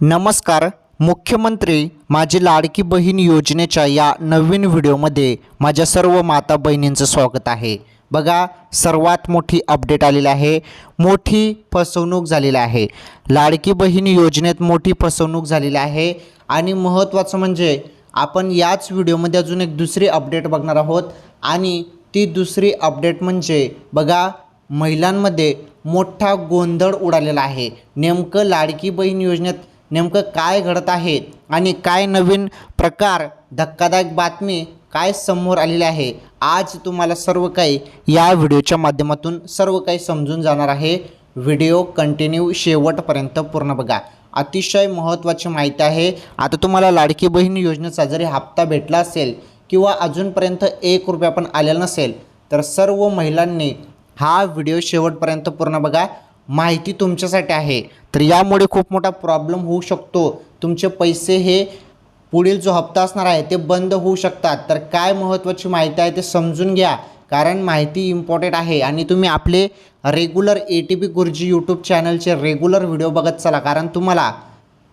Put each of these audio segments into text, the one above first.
नमस्कार. मुख्यमंत्री माझी लाडकी बहीण योजनेच्या या नवीन व्हिडिओमध्ये माझ्या सर्व माता बहिणींचं स्वागत आहे. बघा, सर्वात मोठी अपडेट आलेली आहे. मोठी फसवणूक झालेली आहे. लाडकी बहीण योजनेत मोठी फसवणूक झालेली आहे आणि महत्त्वाचं म्हणजे आपण याच व्हिडिओमध्ये अजून एक दुसरी अपडेट बघणार आहोत आणि ती दुसरी अपडेट म्हणजे बघा, महिलांमध्ये मोठा गोंधळ उडालेला आहे. नेमकं लाडकी बहीण योजनेत नेमकं काय घडत आहे आणि काय नवीन प्रकार, धक्कादायक बातमी काय समोर आलेली आहे, आज तुम्हाला सर्व काही या व्हिडिओच्या माध्यमातून सर्व काही समजून जाणार आहे. व्हिडिओ कंटिन्यू शेवटपर्यंत पूर्ण बघा. अतिशय महत्त्वाची माहिती आहे. आता तुम्हाला लाडकी बहीण योजनेचा जरी हप्ता भेटला असेल किंवा अजूनपर्यंत 1 रुपया पण आलेला नसेल तर सर्व महिलांनी हा व्हिडिओ शेवटपर्यंत पूर्ण बघा. माहिती तुमच्यासाठी आहे. तर यामुळे खूप मोठा प्रॉब्लेम होऊ शकतो. तुमचे पैसे हे पुढील जो हप्ता असणार आहे ते बंद होऊ शकतात. तर काय महत्त्वाची माहिती आहे ते समजून घ्या, कारण माहिती इम्पॉर्टंट आहे आणि तुम्ही आपले रेग्युलर ATP गुरुजी यूट्यूब चॅनलचे रेग्युलर व्हिडिओ बघत चला, कारण तुम्हाला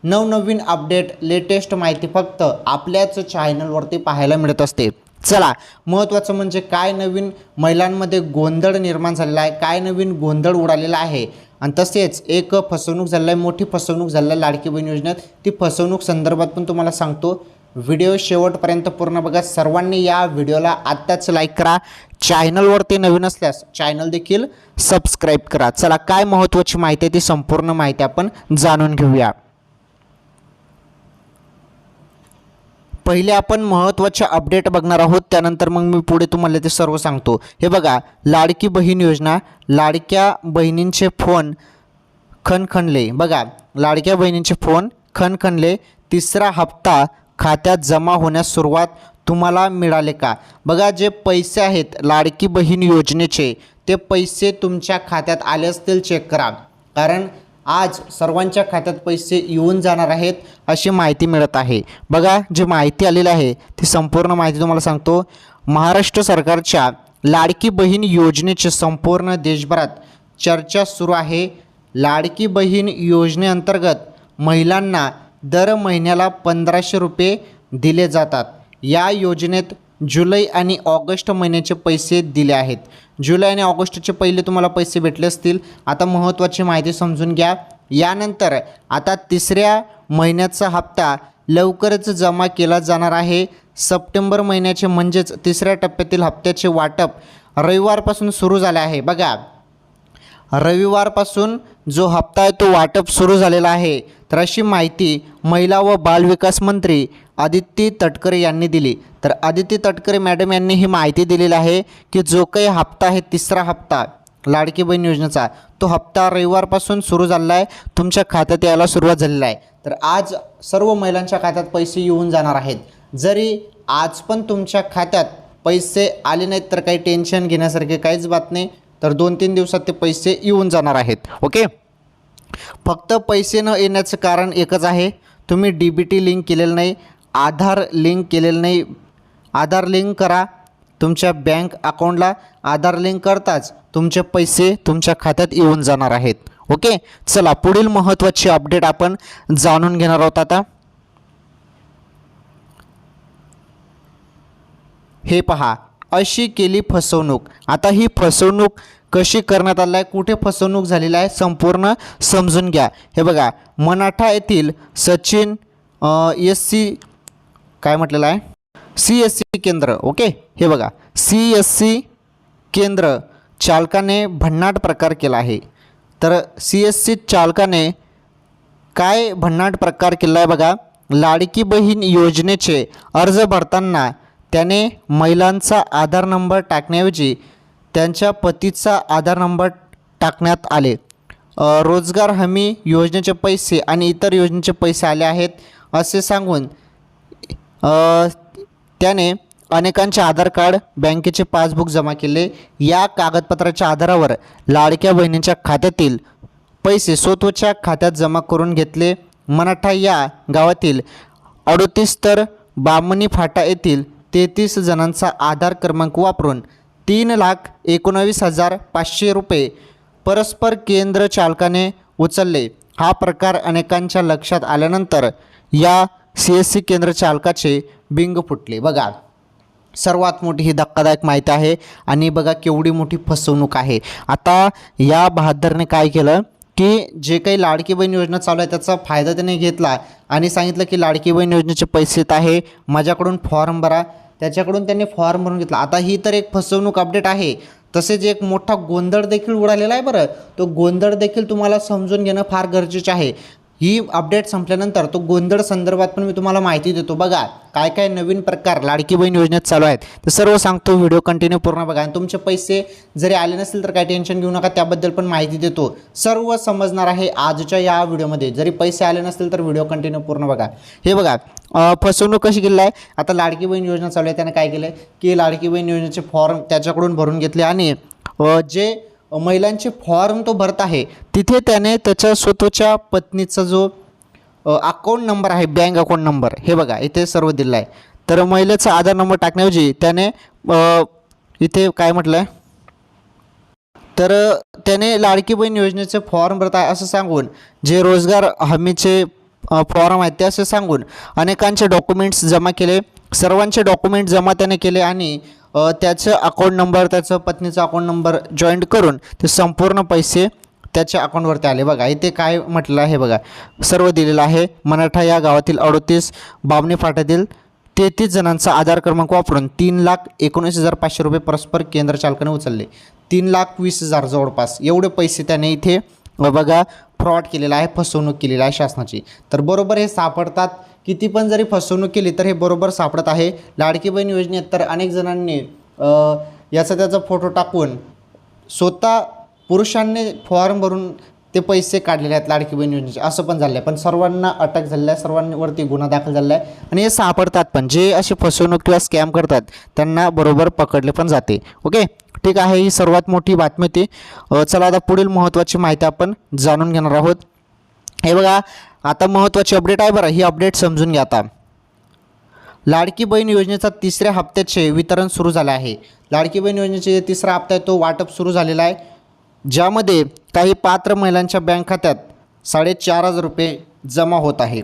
नवनवीन अपडेट, लेटेस्ट माहिती फक्त आपल्याच चॅनलवरती पाहायला मिळत असते. चला, महत्त्वाचं म्हणजे काय नवीन महिलांमध्ये गोंधळ निर्माण झालेला आहे, काय नवीन गोंधळ उडालेला आहे आणि तसेच एक फसवणूक झालेली आहे, मोठी फसवणूक झालेली आहे लाडकी बहीण योजनेत. ती फसवणूक संदर्भात पण तुम्हाला सांगतो. व्हिडिओ शेवटपर्यंत पूर्ण बघा. सर्वांनी या व्हिडिओला आत्ताच लाईक करा. चॅनलवरती नवीन असल्यास चॅनल देखील सबस्क्राईब करा. चला, काय महत्त्वाची माहिती आहे ती संपूर्ण माहिती आपण जाणून घेऊया. पहिले आपण महत्त्वाचे अपडेट बघणार आहोत, त्यानंतर मग मी पुढे तुम्हाला ते सर्व सांगतो. हे बघा, लाडकी बहीण योजना, लाडक्या बहिणींचे फोन खणखणले. बघा, लाडक्या बहिणींचे फोन खणखणले. तिसरा हप्ता खात्यात जमा होण्यास सुरुवात, तुम्हाला मिळाले का? बघा, जे पैसे आहेत लाडकी बहीण योजनेचे ते पैसे तुमच्या खात्यात आले असतील चेक करा, कारण आज सर्वांच्या खात्यात पैसे येऊन जाणार आहेत अशी माहिती मिळत आहे. बघा, जी माहिती आलेली आहे ती संपूर्ण माहिती तुम्हाला सांगतो. महाराष्ट्र सरकारच्या लाडकी बहीण योजनेची संपूर्ण देशभरात चर्चा सुरू आहे. लाडकी बहीण योजनेअंतर्गत महिलांना दर महिन्याला 1500 रुपये दिले जातात. या योजनेत जुलै आणि ऑगस्ट महिन्याचे पैसे दिले आहेत. जुलै आणि ऑगस्टचे पहिले तुम्हाला पैसे भेटले असतील. आता महत्त्वाची माहिती समजून घ्या. यानंतर आता तिसऱ्या महिन्याचा हप्ता लवकरच जमा केला जाणार आहे. सप्टेंबर महिन्याचे म्हणजेच तिसऱ्या टप्प्यातील हप्त्याचे वाटप रविवारपासून सुरू झाले आहे. बघा, रविवारपासून जो हप्ता आहे तो वाटप सुरू झालेला आहे. तर अशी माहिती महिला व बालविकास मंत्री आदिती तटकरे यांनी दिली. तर आदिती तटकरे मॅडम यांनी ही माहिती दिलेली आहे की जो काही हप्ता आहे, तिसरा हप्ता लाडकी बहीण योजनेचा, तो हप्ता रविवारपासून सुरू झालेला आहे. तुमच्या खात्यात यायला सुरुवात झालेली आहे. तर आज सर्व महिलांच्या खात्यात पैसे येऊन जाणार आहेत. जरी आज पण तुमच्या खात्यात पैसे आले नाहीत तर काही टेन्शन घेण्यासारखे काहीच बात नाही. तर 2-3 दिवसात ते पैसे येऊन जाणार आहेत. ओके, फक्त पैसे न येण्याचं कारण एकच आहे, तुम्ही DBT लिंक केलेलं नाही, आधार लिंक केलेलं नाही. आधार लिंक करा. तुमच्या बँक अकाउंटला आधार लिंक करताच तुमचे पैसे तुमच्या खात्यात येऊन जाणार आहेत. ओके, चला पुढील महत्त्वाची अपडेट आपण जाणून घेणार आहोत. आता हे पहा, अशी केली फसवणूक. आता ही फसवणूक कशी करण्यात आली आहे, कुठे फसवणूक झालेली आहे, संपूर्ण समजून घ्या. हे बघा, मराठा येथील सचिन SC काय म्हटलेलं आहे, CSC केंद्र. ओके, हे बघा, CSC केंद्र चालकाने भन्नाट प्रकार केला आहे. तर CSC चालकाने काय भन्नाट प्रकार केला आहे बघा. लाडकी बहीण योजनेचे अर्ज भरताना त्याने महिलांचा आधार नंबर टाकण्याऐवजी त्यांच्या पतीचा आधार नंबर टाकण्यात आले. रोजगार हमी योजनेचे पैसे आणि इतर योजनेचे पैसे आले आहेत असे सांगून त्याने अनेकांचे आधार कार्ड, बँकेचे पासबुक जमा केले. या कागदपत्राच्या आधारावर लाडक्या बहिणींच्या खात्यातील पैसे स्वतःच्या खात्यात जमा करून घेतले. मराठा या गावातील 38 तर बामणी फाटा येथील 33 जणांचा आधार क्रमांक वापरून 3,19,500 रुपये परस्पर केंद्र चालकाने उचलले. हा प्रकार अनेकांच्या लक्षात आल्यानंतर या CSC केंद्र चालकाचे बिंग फुटले. बघा, सर्वात मोठी ही धक्कादायक माहिती आहे आणि बघा केवढी मोठी फसवणूक आहे. आता या बहादरने काय केलं की जे काही लाडकी बहीण योजना चालू आहे त्याचा फायदा त्याने घेतला आणि सांगितलं की लाडकी बहीण योजनेचे पैसे येत आहे, माझ्याकडून फॉर्म भरा. त्याच्याकडून त्यांनी फॉर्म भरून घेतला. आता ही तर एक फसवणूक अपडेट आहे, तसेच एक मोठा गोंधळ देखील उडालेला आहे. बरं, तो गोंधळ देखील तुम्हाला समजून घेणं फार गरजेचे आहे. ही अपडेट संपल्यानंतर तो गोंधळ संदर्भात पण मी तुम्हाला माहिती देतो. बघा काय काय नवीन प्रकार लाडकी बहीण योजनेत चालू आहेत ते सर्व सांगतो. व्हिडिओ कंटिन्यू पूर्ण बघा आणि तुमचे पैसे जरी आले नसतील तर काय टेन्शन घेऊ नका, त्याबद्दल पण माहिती देतो. सर्व समजणार आहे आजच्या या व्हिडिओमध्ये. जरी पैसे आले नसतील तर व्हिडिओ कंटिन्यू पूर्ण बघा. हे बघा फसवणूक कशी केली आहे. आता लाडकी बहीण योजना चालू आहे, त्याने काय केलं की लाडकी बहीण योजनेचे फॉर्म त्याच्याकडून भरून घेतले आणि जे महिलांचे फॉर्म तो भरत आहे तिथे त्याने त्याच्या स्वतःच्या पत्नीचा जो अकाउंट नंबर आहे, बँक अकाउंट नंबर, हे बघा इथे सर्व दिलं आहे. तर महिलेचा आधार नंबर टाकण्याऐवजी त्याने इथे काय म्हटलं आहे, तर त्याने लाडकी बहीण योजनेचे फॉर्म भरत आहे असं सांगून, जे रोजगार हमीचे फॉर्म आहेत ते असे सांगून अनेकांचे डॉक्युमेंट्स जमा केले. सर्वांचे डॉक्युमेंट जमा त्याने केले आणि त्याचं अकाउंट नंबर, त्याचं पत्नीचा अकाउंट नंबर जॉईंट करून ते संपूर्ण पैसे त्याच्या अकाउंटवरती आले. बघा इथे काय म्हटलं आहे, बघा सर्व दिलेलं आहे. मराठा या गावातील 38 बामणी फाट्यातील 33 जणांचा आधार क्रमांक वापरून 3,19,500 रुपये परस्पर केंद्र चालकाने उचलले. 3,20,000 जवळपास एवढे पैसे त्याने इथे बघा फ्रॉड केलेला आहे, फसवणूक केलेली आहे शासनाची. तर बरोबर हे सापडतात. किती पण जरी फसवणूक केली तर हे बरोबर सापडत आहे. लाडकी बहीण योजनेत तर अनेक जणांनी याचा त्याचा फोटो टाकून स्वतः पुरुषांनी फॉर्म भरून ते पैसे काढलेले आहेत लाडकी बहीण योजनेचे, असं पण झालं आहे. पण सर्वांना अटक झालेला आहे, सर्वांवरती गुन्हा दाखल झाला आहे आणि हे सापडतात पण. जे असे फसवणूक किंवा स्कॅम करतात त्यांना बरोबर पकडले पण जाते. ओके, ठीक आहे. ही सर्वात मोठी बातमी होती. चला आता पुढील महत्त्वाची माहिती आपण जाणून घेणार आहोत. हे बघा आता महत्त्वाची अपडेट आहे बरं, ही अपडेट समजून घ्या. आता लाडकी बहीण योजनेचा 3ऱ्या हप्त्याचे वितरण सुरू झाले आहे. लाडकी बहीण योजनेचे 3रा हप्ता आहे तो वाटप सुरू झालेला आहे, ज्यामध्ये काही पात्र महिलांच्या बँक खात्यात 4,500 रुपये जमा होत आहे.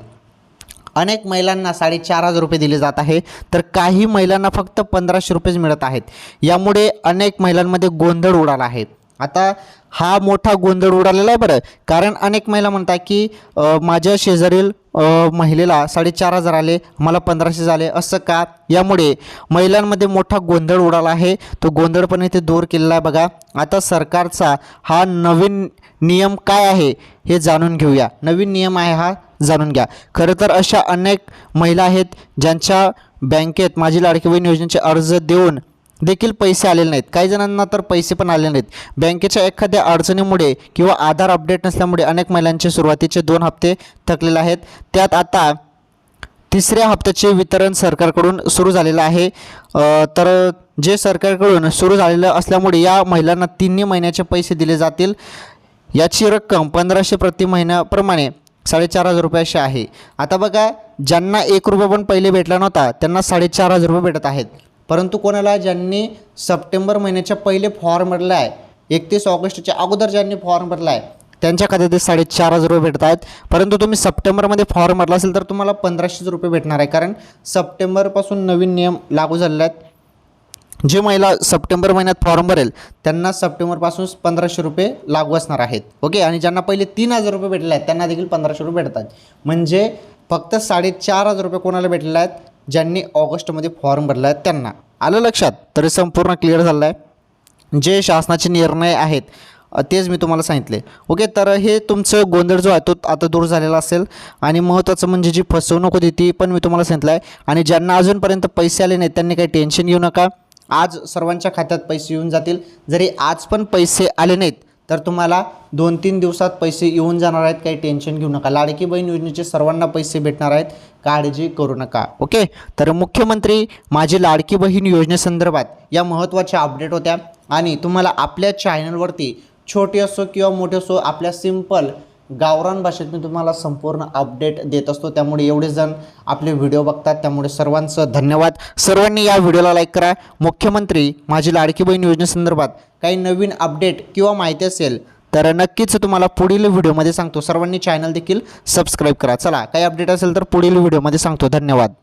अनेक महिलांना 4,500 रुपये दिले जात आहे, तर काही महिलांना फक्त 1,500 रुपयेच मिळत आहेत. यामुळे अनेक महिलांमध्ये गोंधळ उडाला आहे. आता हा मोठा गोंधळ उडालेला आहे बरं, कारण अनेक महिला म्हणतात की माझ्या शेजारील महिलेला 4,500 आले, मला 1,500 झाले, असं का. यामुळे महिलांमध्ये मोठा गोंधळ उडाला आहे. तो गोंधळ पण इथे दूर केलेला आहे. बघा आता सरकारचा हा नवीन नियम काय आहे हे जाणून घेऊया. नवीन नियम आहे हा, जाणून घ्या. खरं तर अशा अनेक महिला आहेत ज्यांच्या बँकेत माझी लाडकी बहीण योजनेचे अर्ज देऊन देखील पैसे आलेले नाहीत. काही जणांना तर पैसे पण आले नाहीत. बँकेच्या एखाद्या अडचणीमुळे किंवा आधार अपडेट नसल्यामुळे अनेक महिलांचे सुरुवातीचे 2 हप्ते थकलेले आहेत. त्यात आता 3ऱ्या हप्त्याचे वितरण सरकारकडून सुरू झालेलं आहे. तर जे सरकारकडून सुरू झालेलं असल्यामुळे या महिलांना 3 महिन्याचे पैसे दिले जातील. याची रक्कम 1,500 प्रति महिन्याप्रमाणे 4,500 रुपये अशी आहे. आता बघा ज्यांना 1 रुपया पण पहिले भेटला नव्हता त्यांना 4,500 रुपये भेटत आहेत. परंतु कोणाला ज्यांनी सप्टेंबर महिन्याच्या पहिले फॉर्म भरला आहे, 31 ऑगस्टच्या अगोदर ज्यांनी फॉर्म भरला आहे त्यांच्या खात्यात 4,500 रुपये भेटत आहेत. परंतु तुम्ही सप्टेंबरमध्ये फॉर्म भरला असेल तर तुम्हाला 1,500 रुपये भेटणार आहे, कारण सप्टेंबरपासून नवीन नियम लागू झालेले आहेत. जे महिला सप्टेंबर महिन्यात फॉर्म भरेल त्यांना सप्टेंबरपासून 1,500 रुपये लागू असणार आहेत. ओके, आणि ज्यांना पहिले 3,000 रुपये भेटले आहेत त्यांना देखील 1,500 रुपये भेटत आहेत. म्हणजे फक्त 4,500 रुपये कोणाला भेटलेले आहेत, ज्यांनी ऑगस्टमध्ये फॉर्म भरला आहे त्यांना. आलं लक्षात? तर संपूर्ण क्लिअर झालं आहे. जे शासनाचे निर्णय आहेत तेच मी तुम्हाला सांगितले. ओके, तर हे तुमचं गोंधळ जो आहे तो आता दूर झालेला असेल. आणि महत्त्वाचं म्हणजे जी फसवणूक होती ती पण मी तुम्हाला सांगितलं आहे. आणि ज्यांना अजूनपर्यंत पैसे आले नाहीत त्यांनी काही टेन्शन घेऊ नका. आज सर्वांच्या खात्यात पैसे येऊन जातील. जरी आज पण पैसे आले नाहीत तर तुम्हाला 2-3 दिवसात पैसे येऊन जाणार आहेत. काही टेन्शन घेऊ नका. लाडकी बहीण योजनेचे सर्वांना पैसे भेटणार आहेत, काळजी करू नका. ओके, तर मुख्यमंत्री माझी लाडकी बहीण योजनेसंदर्भात या महत्त्वाच्या अपडेट होत्या. आणि तुम्हाला आपल्या चॅनलवरती छोटे असो किंवा मोठे असो आपल्या सिंपल गावरान भाषेत मी तुम्हाला संपूर्ण अपडेट देत असतो. त्यामुळे एवढे जण आपले व्हिडिओ बघतात, त्यामुळे सर्वांचं धन्यवाद. सर्वांनी या व्हिडिओला लाईक करा. मुख्यमंत्री माझी लाडकी बहीण योजनेसंदर्भात काही नवीन अपडेट किंवा माहिती असेल तर नक्कीच तुम्हाला पुढील व्हिडिओमध्ये सांगतो. सर्वांनी चॅनल देखील सबस्क्राईब करा. चला काही अपडेट असेल तर पुढील व्हिडिओमध्ये सांगतो. धन्यवाद.